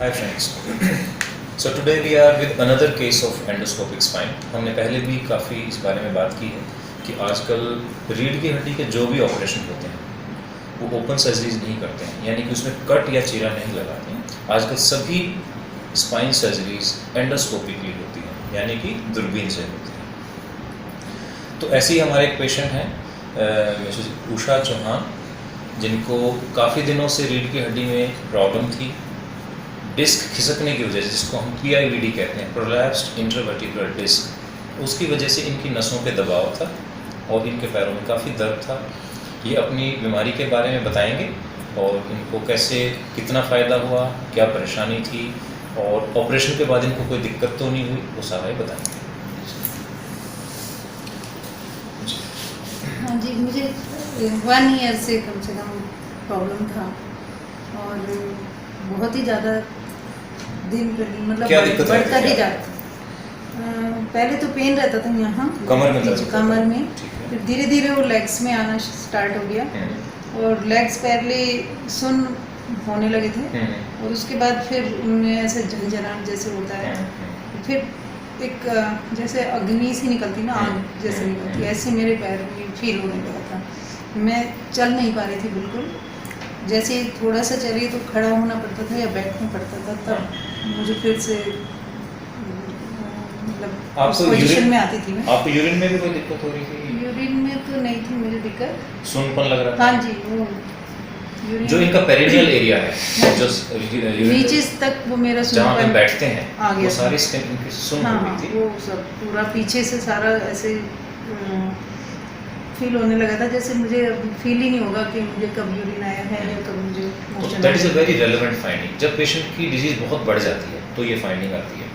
Hi friends. So today we are with another case of endoscopic spine. हमने पहले भी काफ़ी इस बारे में बात की है कि आजकल रीढ़ की हड्डी के जो भी ऑपरेशन होते हैं वो ओपन सर्जरीज नहीं करते हैं, यानी कि उसमें कट या चीरा नहीं लगाते हैं। आजकल सभी स्पाइन सर्जरीज एंडोस्कोपिकली होती हैं, यानी कि दूरबीन से होती हैं। तो ऐसे ही हमारे एक पेशेंट हैं मिसेस उषा चौहान, जिनको काफ़ी दिनों से रीढ़ की हड्डी में प्रॉब्लम थी। डिस्क खिसकने की वजह से, जिसको हम PIVD कहते हैं, प्रोलैप्स्ड इंट्रावर्टिब्रल डिस्क, उसकी वजह से इनकी नसों पे दबाव था और इनके पैरों में काफ़ी दर्द था। ये अपनी बीमारी के बारे में बताएंगे और इनको कैसे कितना फ़ायदा हुआ, क्या परेशानी थी और ऑपरेशन के बाद इनको कोई दिक्कत तो नहीं हुई, वो सारा ही बताएंगे। हाँ जी, मुझे 1 ईयर से कम प्रॉब्लम था और बहुत ही ज़्यादा दिन प्रतिदिन मतलब बढ़ता ही जाता। पहले तो पेन रहता था यहाँ कमर में, कमर में, फिर धीरे धीरे वो लेग्स में आना स्टार्ट हो गया और लेग्स पहले सुन होने लगे थे और उसके बाद फिर उनमें ऐसे झंझनाहट जैसे होता है, फिर एक जैसे अग्नि सी निकलती ना, आग जैसे निकलती, ऐसे मेरे पैर में फील होने लगा था। मैं चल नहीं पा रही थी बिल्कुल। जैसे थोड़ा सा चलिए तो खड़ा होना पड़ता था या बैठना पड़ता था, तब मुझे फिर से मतलब उस पोजीशन में आती थी मैं। आपको यूरिन में भी कोई दिक्कत हो रही थी? यूरिन में तो नहीं थी मुझे दिक्कत। सुनपन लग रहा था? हाँ जी, वो जो इनका पेरिनियल एरिया है, जो नीचे तक वो मेरा जहाँ पे बैठते हैं आ गया, वो सारी स्किन इनकी सुन हो गई थी। वो सब पूरा पीछे से सारा ऐसे फील होने लगा था, जैसे मुझे फील ही नहीं होगा कि मुझे कब यूरिन आया है या कब मुझे motion. That is a very relevant finding. जब पेशेंट की डिजीज़ बहुत बढ़ जाती है तो ये फाइंडिंग आती है।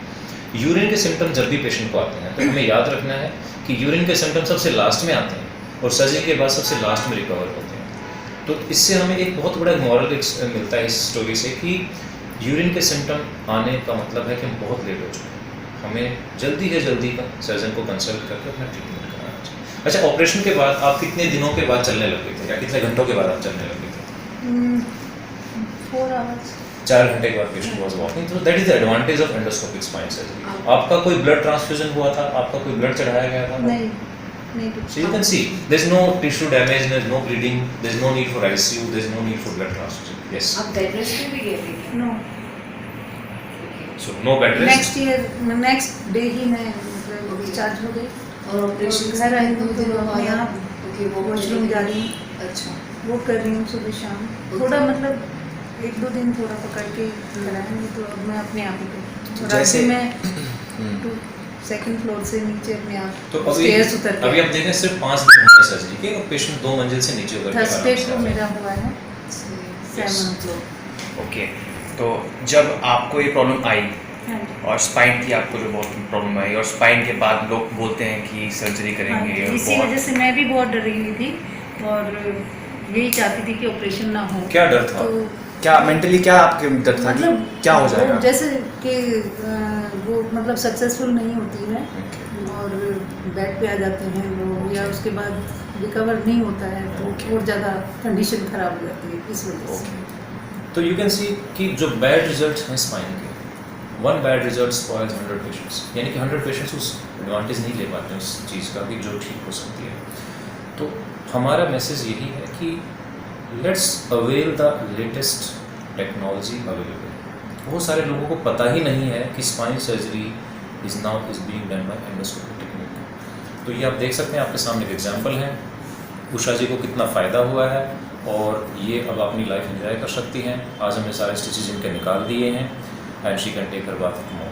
यूरिन के सिम्टम जब भी पेशेंट को आते हैं तो हमें याद रखना है कि यूरिन के सिम्टम सबसे लास्ट में आते हैं और सर्जरी के बाद सबसे लास्ट में रिकवर होते हैं। तो इससे हमें एक बहुत बड़ा मॉरल मिलता है इस स्टोरी से कि यूरिन के सिम्टम आने का मतलब है कि हम बहुत लेट हो चुके हैं। हमें जल्दी से जल्दी का सर्जन को कंसल्ट करके अपना ट्रीटमेंट कराना चाहिए। अच्छा, ऑपरेशन के बाद आप कितने दिनों के बाद चलने लगे थे या कितने घंटों के बाद आप चलने लगे थे? 4 आवर्स, 4 घंटे के बाद पेशेंट वाज वॉकिंग। तो that is the advantage of endoscopic spine surgery. आपका कोई ब्लड ट्रांसफ्यूजन हुआ था? आपका कोई ब्लड चढ़ाया गया था? नहीं। So you can see there's no tissue damage, there's no bleeding, there's no need for ICU, there's no need for blood transfusion. Yes. आप बेड रेस्ट पे भी गए थे क्या? No. So no bed rest. Next day ही मैं मतलब discharge हो गई और ऑपरेशन घर आई हूँ तो अपने आप ओके वो वॉशरूम जा रही हूँ। अच्छा, वो कर रही हूँ सुबह शाम। थोड़ा मतलब 1-2 दिन थोड़ा पकड़ के कराएंगे तो अब मैं अपने आप ही करती हूँ। जैसे मैं 2nd फ्लोर से नीचे अपने आप तो स्टेयर्स उतर के, अभी आप देखें सिर्फ 5 दिन हुए सर्जरी के और पेशेंट 2 मंजिल से नीचे उतर के थर्सडे आराम से को आ रहे मेरा हुआ है Yes. 7 फ्लोर। ओके, तो जब आपको ये प्रॉब्लम आई हाँ जी। और स्पाइन की आपको जो बहुत प्रॉब्लम आई और स्पाइन के बाद लोग बोलते हैं कि सर्जरी हाँ, करेंगे और इसी वजह से मैं भी बहुत डरी हुई थी और यही चाहती थी कि ऑपरेशन ना हो। क्या डर था? तो क्या मेंटली क्या आपके डर था कि मतलब क्या हो जाएगा? जैसे कि वो मतलब सक्सेसफुल नहीं होती है और बेड पे आ जाते हैं लोग या उसके बाद रिकवर नहीं होता है तो और ज़्यादा कंडीशन ख़राब हो जाती है इस वजह से। तो यू कैन सी कि जो बैड रिजल्ट्स हैं स्पाइन के, 1 बैड रिजल्ट स्पॉइल्स 100 पेशेंट्स, यानी कि 100 पेशेंट्स उस एडवांटेज नहीं ले पाते उस चीज़ का कि जो ठीक हो सकती है। तो हमारा मैसेज यही है कि let's avail the latest technology available. बहुत सारे लोगों को पता ही नहीं है कि spine surgery is being done by endoscopic technique. तो ये आप देख सकते हैं, आपके सामने एक एग्जांपल है। उषा जी को कितना फ़ायदा हुआ है और ये अब अपनी लाइफ एंजॉय कर सकती हैं। आज हमने सारे स्टिचेज इनके निकाल दिए हैं and she can take her bath tomorrow.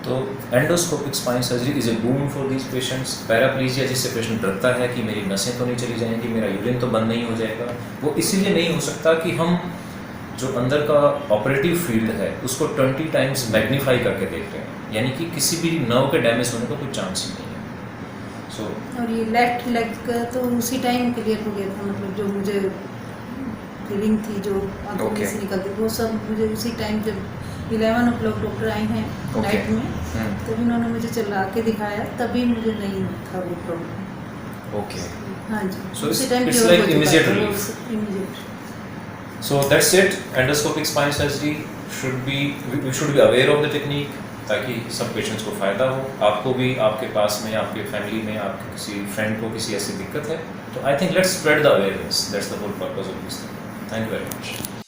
तो endoscopic spine surgery is a boom for these patients. Paraplegia जिससे पेशेंट डरता है कि मेरी नसें तो नहीं चली जाएंगी, मेरा यूरिन तो बंद नहीं हो जाएगा, वो इसीलिए नहीं हो सकता कि हम जो अंदर का ऑपरेटिव फील्ड है उसको 20 टाइम्स मैग्नीफाई करके देख रहे हैं, यानी कि किसी भी नर्व के डैमेज होने का कोई चांस ही नहीं है। सो और ये लेफ्ट लेग का तो उसी टाइम क्लियर हो गया था, मतलब जो मुझे फीलिंग थी जो आंखों में से निकलती वो सब मुझे उसी टाइम जब 11 o'clock डॉक्टर आए हैं नाइट में, तब इन्होंने मुझे चला के दिखाया, तभी मुझे नहीं था वो प्रॉब्लम। ओके, हाँ जी, So उसी it's- time it's cure like हो चुका immediate था, relief. immediate। So that's it. Endoscopic spine surgery we should be aware of the technique, ताकि सब पेशेंट्स को फ़ायदा हो, आपको भी, आपके पास में, आपके फैमिली में, आपके किसी फ्रेंड को किसी ऐसी दिक्कत है, तो I think let's spread the awareness, that's the whole purpose of this thing. Thank you very much.